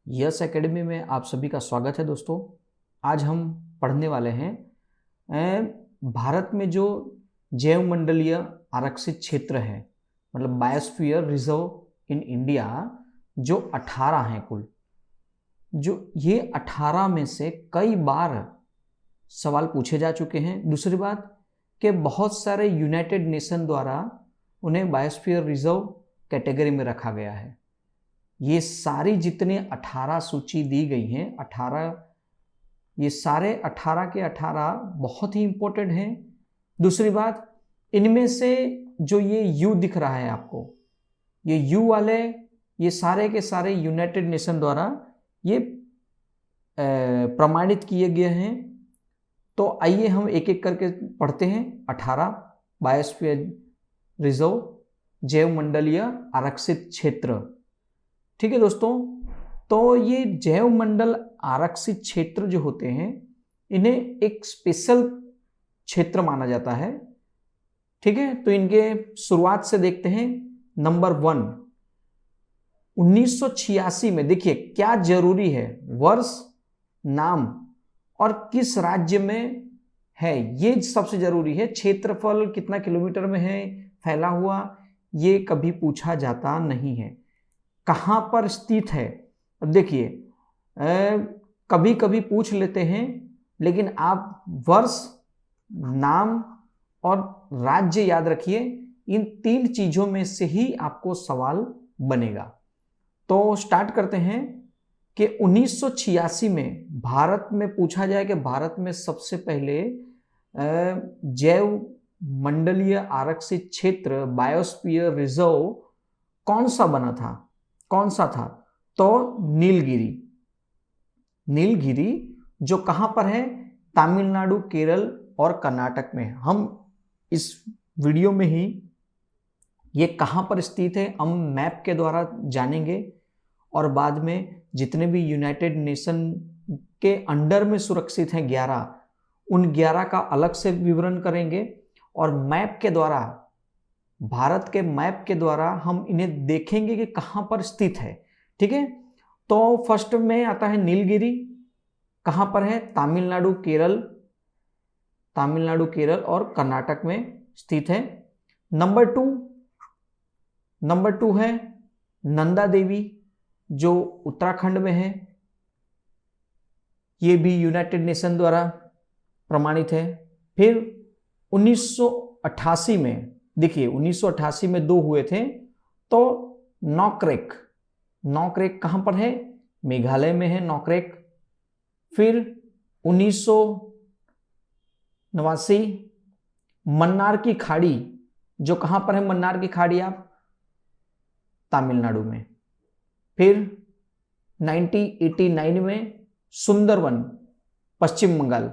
Yes academy में आप सभी का स्वागत है दोस्तों। आज हम पढ़ने वाले हैं भारत में जो जैवमंडलीय आरक्षित क्षेत्र है, मतलब बायोस्फीयर रिजर्व इन इंडिया, जो 18 हैं कुल। जो ये 18 में से कई बार सवाल पूछे जा चुके हैं। दूसरी बात कि बहुत सारे यूनाइटेड नेशन द्वारा उन्हें बायोस्फीयर रिजर्व कैटेगरी में रखा गया है। ये सारी जितने 18 सूची दी गई हैं, 18, ये सारे 18 के 18 बहुत ही इंपॉर्टेंट हैं। दूसरी बात, इनमें से जो ये यू दिख रहा है आपको, ये यू वाले, ये सारे के सारे यूनाइटेड नेशन द्वारा ये प्रमाणित किए गए हैं। तो आइए हम एक एक करके पढ़ते हैं। 18 बायोस्फीयर रिजर्व जैवमंडलीय आरक्षित क्षेत्र। ठीक है दोस्तों, तो ये जैव मंडल आरक्षित क्षेत्र जो होते हैं, इन्हें एक स्पेशल क्षेत्र माना जाता है। ठीक है, तो इनके शुरुआत से देखते हैं। नंबर 1, 1986 में, देखिए क्या जरूरी है, वर्ष, नाम और किस राज्य में है, ये सबसे जरूरी है। क्षेत्रफल कितना किलोमीटर में है फैला हुआ, ये कभी पूछा जाता नहीं है। कहाँ पर स्थित है, अब देखिए कभी कभी पूछ लेते हैं, लेकिन आप वर्ष, नाम और राज्य याद रखिए। इन 3 चीजों में से ही आपको सवाल बनेगा। तो स्टार्ट करते हैं कि 1986 में भारत में पूछा जाए कि भारत में सबसे पहले जैव मंडलीय आरक्षित क्षेत्र बायोस्फीयर रिजर्व कौन सा बना था, कौन सा था? तो नीलगिरी। नीलगिरी जो कहां पर है? तमिलनाडु, केरल और कर्नाटक में। हम इस वीडियो में ही ये कहां पर स्थित है हम मैप के द्वारा जानेंगे, और बाद में जितने भी यूनाइटेड नेशन के अंडर में सुरक्षित हैं 11, उन 11 का अलग से विवरण करेंगे, और मैप के द्वारा, भारत के मैप के द्वारा हम इन्हें देखेंगे कि कहां पर स्थित है। ठीक है, तो फर्स्ट में आता है नीलगिरी। कहां पर है? तमिलनाडु, केरल और कर्नाटक में स्थित है। नंबर टू है नंदा देवी, जो उत्तराखंड में है। ये भी यूनाइटेड नेशन द्वारा प्रमाणित है। फिर 1988 में, देखिए 1988 में 2 हुए थे। तो नॉकरेक कहां पर है? मेघालय में है नॉकरेक। फिर 1989 मन्नार की खाड़ी, जो कहां पर है मन्नार की खाड़ी? आप तमिलनाडु में। फिर 1989 में सुंदरवन, पश्चिम बंगाल।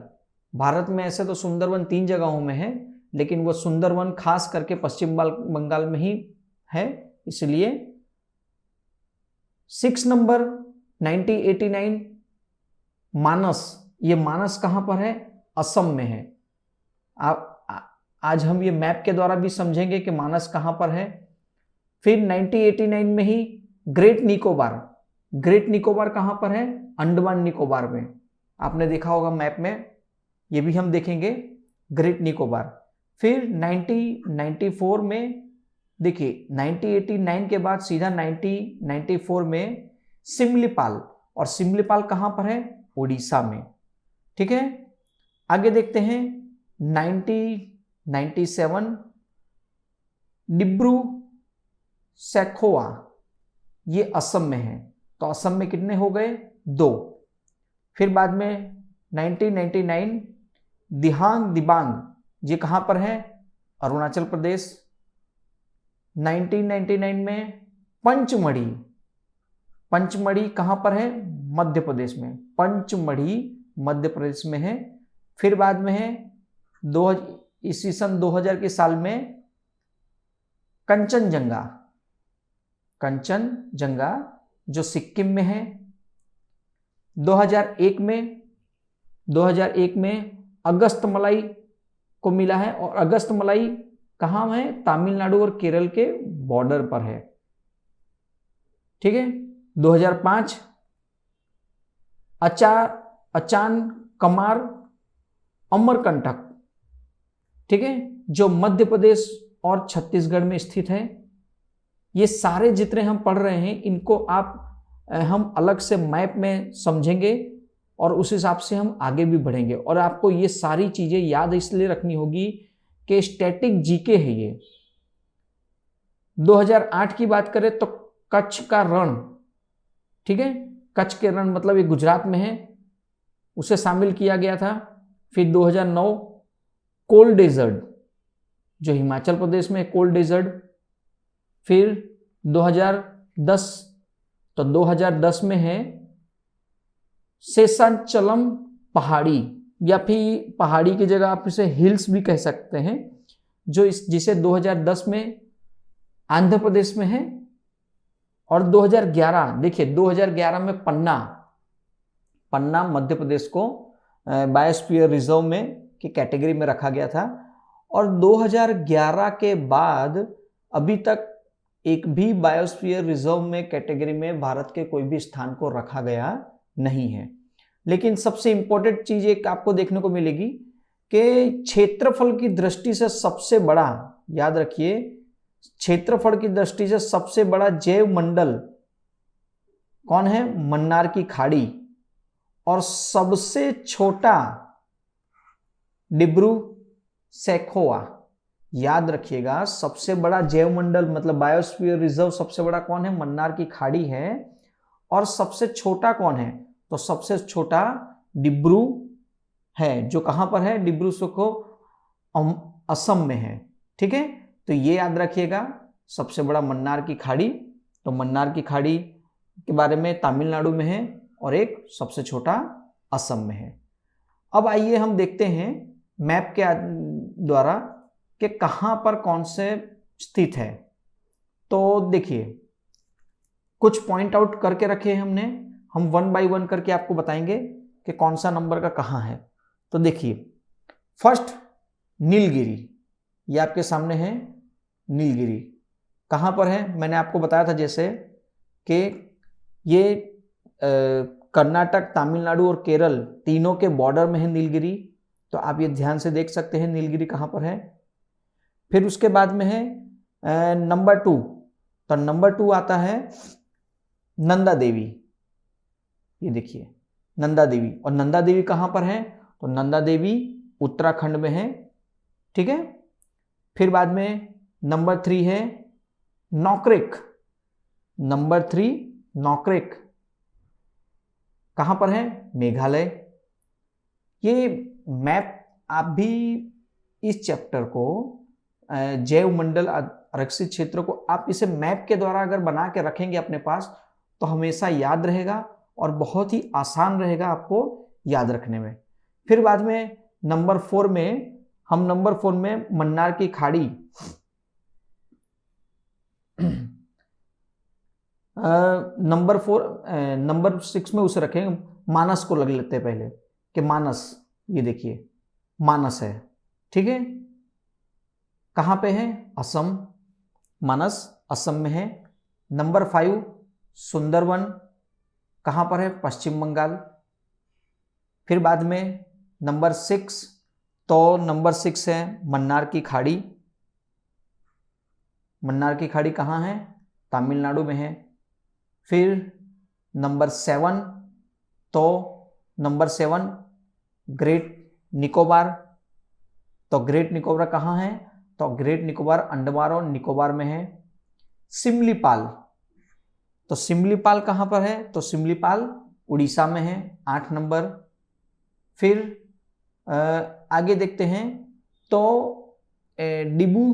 भारत में ऐसे तो सुंदरवन 3 जगहों में है, लेकिन वो सुंदरवन खास करके पश्चिम बंगाल में ही है, इसलिए। 6 नंबर 1989 मानस। ये मानस कहां पर है? असम में है। आज हम ये मैप के द्वारा भी समझेंगे कि मानस कहां पर है। फिर 1989 में ही ग्रेट निकोबार कहां पर है? अंडमान निकोबार में। आपने देखा होगा मैप में, ये भी हम देखेंगे, ग्रेट निकोबार। फिर 1994 में, देखिए 1989 के बाद सीधा 1994 में सिमलीपाल, और सिमलीपाल कहां पर है? उड़ीसा में। ठीक है, आगे देखते हैं। 1997 डिब्रू सैखोवा, ये असम में है। तो असम में कितने हो गए? 2। फिर बाद में 1999 दिबांग, ये कहां पर है? अरुणाचल प्रदेश। 1999 में पंचमढ़ी कहां पर है? मध्य प्रदेश में। पंचमढ़ी मध्य प्रदेश में है। फिर बाद में है इसी सन 2000 के साल में कंचनजंगा, जो सिक्किम में है। 2001 में अगस्तमलाई को मिला है, और अगस्तमलाई कहां है? तमिलनाडु और केरल के बॉर्डर पर है। ठीक है, 2005 अचान कमार, अमरकंटक, ठीक है, जो मध्य प्रदेश और छत्तीसगढ़ में स्थित है। ये सारे जितने हम पढ़ रहे हैं इनको हम अलग से मैप में समझेंगे और उस हिसाब से हम आगे भी बढ़ेंगे। और आपको ये सारी चीजें याद इसलिए रखनी होगी कि स्टैटिक जीके है ये। 2008 की बात करें तो कच्छ का रण, ठीक है, कच्छ के रण मतलब ये गुजरात में है, उसे शामिल किया गया था। फिर 2009 कोल्ड डेजर्ट, जो हिमाचल प्रदेश में कोल्ड डेजर्ट। फिर 2010, तो 2010 में है शेषाचलम पहाड़ी, या फिर पहाड़ी की जगह आप इसे हिल्स भी कह सकते हैं, जिसे 2010 में आंध्र प्रदेश में है। और 2011, देखिए 2011 में पन्ना मध्य प्रदेश को बायोस्फीयर रिजर्व में की कैटेगरी में रखा गया था। और 2011 के बाद अभी तक एक भी बायोस्फीयर रिजर्व में कैटेगरी में भारत के कोई भी स्थान को रखा गया नहीं है। लेकिन सबसे इंपॉर्टेंट चीज एक आपको देखने को मिलेगी कि क्षेत्रफल की दृष्टि से सबसे बड़ा, याद रखिए, क्षेत्रफल की दृष्टि से सबसे बड़ा जैव मंडल कौन है? मन्नार की खाड़ी। और सबसे छोटा डिब्रू सैखोवा। याद रखिएगा, सबसे बड़ा जैव मंडल मतलब बायोस्फीयर रिजर्व सबसे बड़ा कौन है? मन्नार की खाड़ी है। और सबसे छोटा कौन है? तो सबसे छोटा डिब्रू है, जो कहां पर है? डिब्रू सैखो असम में है, ठीक है। तो ये याद रखिएगा, सबसे बड़ा मन्नार की खाड़ी। तो मन्नार की खाड़ी के बारे में तमिलनाडु में है और एक सबसे छोटा असम में है। अब आइए हम देखते हैं मैप के द्वारा कि कहां पर कौन से स्थित है। तो देखिए, कुछ पॉइंट आउट करके रखे हैं हमने, हम 1 बाय 1 करके आपको बताएंगे कि कौन सा नंबर का कहां है। तो देखिए, फर्स्ट नीलगिरी, ये आपके सामने है। नीलगिरी कहां पर है? मैंने आपको बताया था जैसे कि ये कर्नाटक, तमिलनाडु और केरल तीनों के बॉर्डर में है नीलगिरी। तो आप ये ध्यान से देख सकते हैं नीलगिरी कहां पर है। फिर उसके बाद में है नंबर 2। तो नंबर 2 आता है नंदा देवी। ये देखिए नंदा देवी। और नंदा देवी कहां पर है? तो नंदा देवी उत्तराखंड में है, ठीक है। फिर बाद में नंबर 3 है नौक्रेक। नंबर 3 नौक्रेक कहां पर है? मेघालय। ये मैप आप भी इस चैप्टर को, जैव मंडल आरक्षित क्षेत्र को, आप इसे मैप के द्वारा अगर बना के रखेंगे अपने पास तो हमेशा याद रहेगा और बहुत ही आसान रहेगा आपको याद रखने में। फिर बाद में नंबर 4 में, हम नंबर 4 में मन्नार की खाड़ी, नंबर 6 में उसे रखेंगे, मानस को लग लेते हैं पहले कि मानस, ये देखिए मानस है, ठीक है। कहां पे है? असम। मानस असम में है। नंबर 5 सुंदरवन कहां पर है? पश्चिम बंगाल। फिर बाद में नंबर 6, तो नंबर 6 है मन्नार की खाड़ी। मन्नार की खाड़ी कहां है? तमिलनाडु में है। फिर नंबर 7, तो नंबर 7 ग्रेट निकोबार। तो ग्रेट निकोबार कहां है? तो ग्रेट निकोबार अंडमान और निकोबार में है। सिमलीपाल, तो सिमलीपाल कहां पर है? तो सिमलीपाल उड़ीसा में है, 8 नंबर। फिर आगे देखते हैं, तो डिब्रू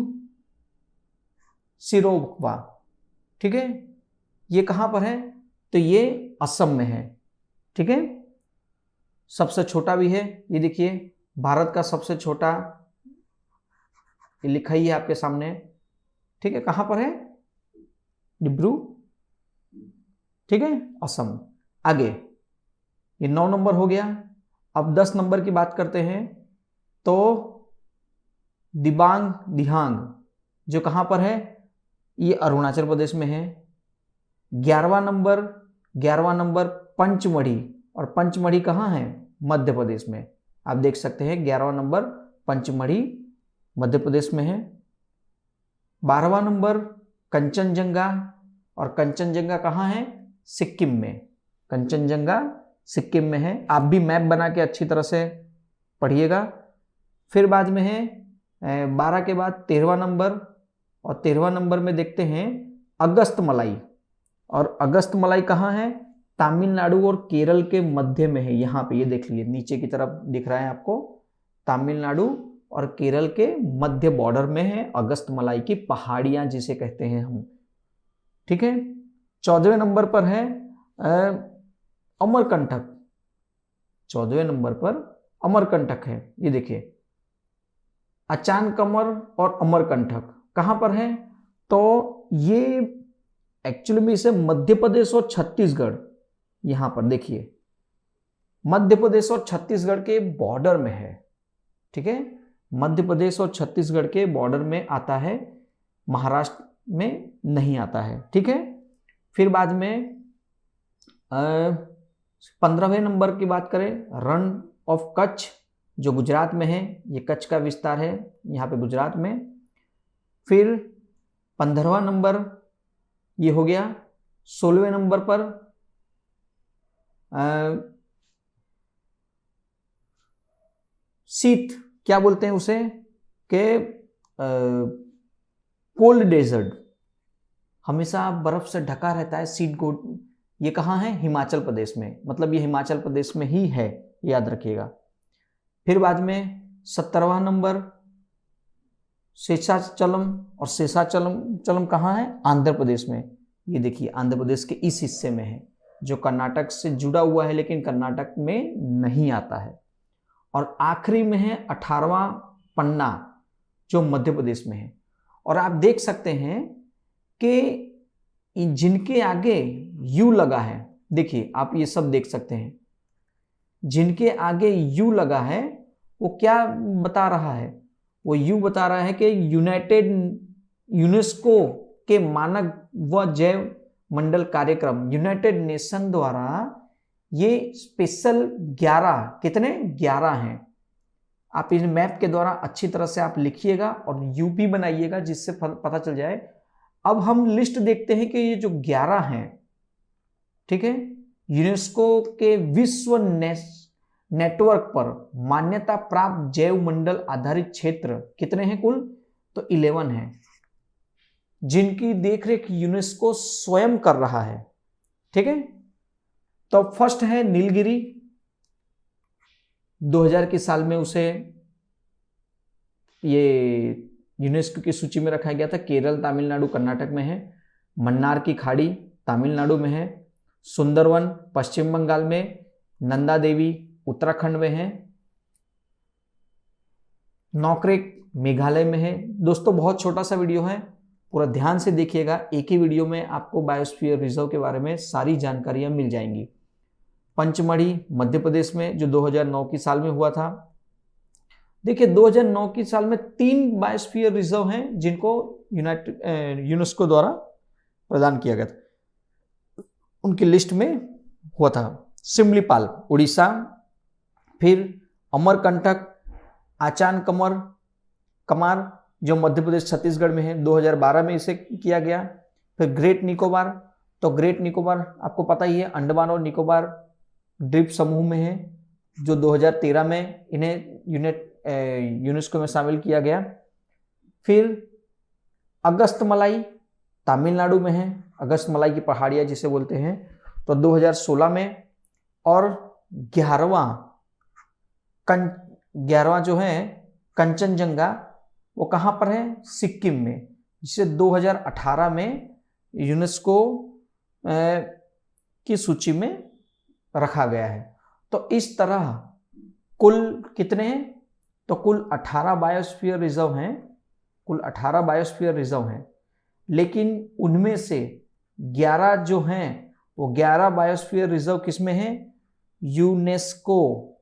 सैखोवा, ठीक है, ये कहां पर है? तो ये असम में है, ठीक है। सबसे छोटा भी है, ये देखिए भारत का सबसे छोटा, ये लिखा ही है आपके सामने, ठीक है। कहां पर है? डिब्रू, ठीक है, असम। आगे ये 9 नंबर हो गया। अब 10 नंबर की बात करते हैं, तो दिबांग जो कहां पर है? ये अरुणाचल प्रदेश में है। 11वां नंबर पंचमढ़ी, और पंचमढ़ी कहाँ है? मध्य प्रदेश में। आप देख सकते हैं 11वां नंबर पंचमढ़ी मध्य प्रदेश में है। 12वां नंबर कंचनजंगा, और कंचनजंगा कहाँ है? सिक्किम में। कंचनजंगा सिक्किम में है। आप भी मैप बना के अच्छी तरह से पढ़िएगा। फिर बाद में है 12 के बाद 13वां नंबर, और 13वां नंबर में देखते हैं अगस्तमलाई, और अगस्तमलाई कहाँ है? तमिलनाडु और केरल के मध्य में है। यहाँ पे ये देख लीजिए, नीचे की तरफ दिख रहा है आपको, तमिलनाडु और केरल के मध्य बॉर्डर में है अगस्तमलाई की पहाड़ियां जिसे कहते हैं हम। ठीक है। 14वें नंबर पर है अमरकंटक। 14वें नंबर पर अमरकंटक है। ये देखिए, अचानकमर और अमरकंटक कहां पर है? तो ये एक्चुअली में इसे मध्य प्रदेश और छत्तीसगढ़, यहां पर देखिए मध्य प्रदेश और छत्तीसगढ़ के बॉर्डर में है। ठीक है, मध्य प्रदेश और छत्तीसगढ़ के बॉर्डर में आता है, महाराष्ट्र में नहीं आता है। ठीक है। फिर बाद में 15वें नंबर की बात करें, रण ऑफ कच्छ जो गुजरात में है। ये कच्छ का विस्तार है यहाँ पे गुजरात में। फिर 15वां नंबर ये हो गया। 16वें नंबर पर शीत, क्या बोलते हैं उसे, के कोल्ड डेजर्ट, हमेशा बर्फ से ढका रहता है शीत को। ये कहाँ है? हिमाचल प्रदेश में। मतलब ये हिमाचल प्रदेश में ही है, याद रखिएगा। फिर बाद में 17वां नंबर शेषाचलम, और शेषाचलम कहाँ है? आंध्र प्रदेश में। ये देखिए आंध्र प्रदेश के इस हिस्से में है, जो कर्नाटक से जुड़ा हुआ है लेकिन कर्नाटक में नहीं आता है। और आखिरी में है 18वां पन्ना, जो मध्य प्रदेश में है। और आप देख सकते हैं कि जिनके आगे यू लगा है, देखिए आप ये सब देख सकते हैं, जिनके आगे यू लगा है वो क्या बता रहा है? वो यू बता रहा है कि यूनेस्को के मानक व जैव मंडल कार्यक्रम, यूनाइटेड नेशन द्वारा ये स्पेशल 11, कितने? 11 हैं। आप इस मैप के द्वारा अच्छी तरह से आप लिखिएगा और यूपी बनाइएगा, जिससे पता चल जाए। अब हम लिस्ट देखते हैं कि ये जो 11 हैं, ठीक है, यूनेस्को के विश्व नेटवर्क पर मान्यता प्राप्त जैव मंडल आधारित क्षेत्र कितने हैं कुल? तो 11 हैं, जिनकी देखरेख यूनेस्को स्वयं कर रहा है। ठीक है। तो फर्स्ट है नीलगिरी, 2000 के साल में उसे ये यूनेस्को की सूची में रखा गया था। केरल, तमिलनाडु, कर्नाटक में है। मन्नार की खाड़ी तमिलनाडु में है। सुंदरवन पश्चिम बंगाल में। नंदा देवी उत्तराखंड में है। नौकरेक मेघालय में है। दोस्तों बहुत छोटा सा वीडियो है, पूरा ध्यान से देखिएगा। एक ही वीडियो में आपको बायोस्फीयर रिजर्व के बारे में सारी जानकारियां मिल जाएंगी। पंचमढ़ी मध्य प्रदेश में, जो 2009 की साल में हुआ था। देखिए 2009 की साल में 3 बायोस्फीयर रिजर्व हैं जिनको यूनेस्को द्वारा प्रदान किया गया था, उनकी लिस्ट में हुआ था। सिमलीपाल उड़ीसा, फिर अमरकंटक, कमार जो मध्य प्रदेश छत्तीसगढ़ में है, 2012 में इसे किया गया। फिर ग्रेट निकोबार, तो ग्रेट निकोबार आपको पता ही है, अंडमान और निकोबार द्वीप समूह में है, जो 2013 में इन्हें यूनेस्को में शामिल किया गया। फिर अगस्तमलाई तमिलनाडु में है, अगस्तमलाई की पहाड़ियां जिसे बोलते हैं, तो 2016 में। और 11वां जो है कंचनजंगा, वो कहाँ पर है? सिक्किम में, जिसे 2018 में यूनेस्को की सूची में रखा गया है। तो इस तरह कुल कितने हैं? तो कुल 18 बायोस्फीयर रिजर्व हैं, कुल 18 बायोस्फीयर रिजर्व हैं, लेकिन उनमें से 11 जो हैं वो 11 बायोस्फीयर रिजर्व किसमें हैं? यूनेस्को,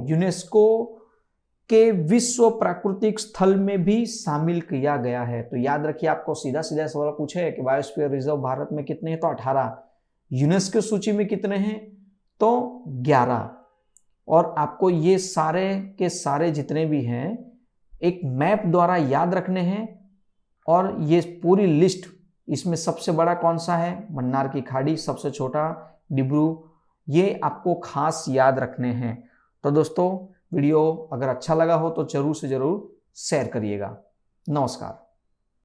यूनेस्को के विश्व प्राकृतिक स्थल में भी शामिल किया गया है। तो याद रखिए, आपको सीधा सीधा सवाल पूछे कि बायोस्फीयर रिजर्व भारत में कितने हैं, तो 18। यूनेस्को सूची में कितने हैं? तो 11। और आपको ये सारे के सारे जितने भी हैं एक मैप द्वारा याद रखने हैं। और ये पूरी लिस्ट, इसमें सबसे बड़ा कौन सा है? मन्नार की खाड़ी। सबसे छोटा डिब्रू। ये आपको खास याद रखने हैं। तो दोस्तों, वीडियो अगर अच्छा लगा हो तो जरूर से जरूर शेयर करिएगा। नमस्कार।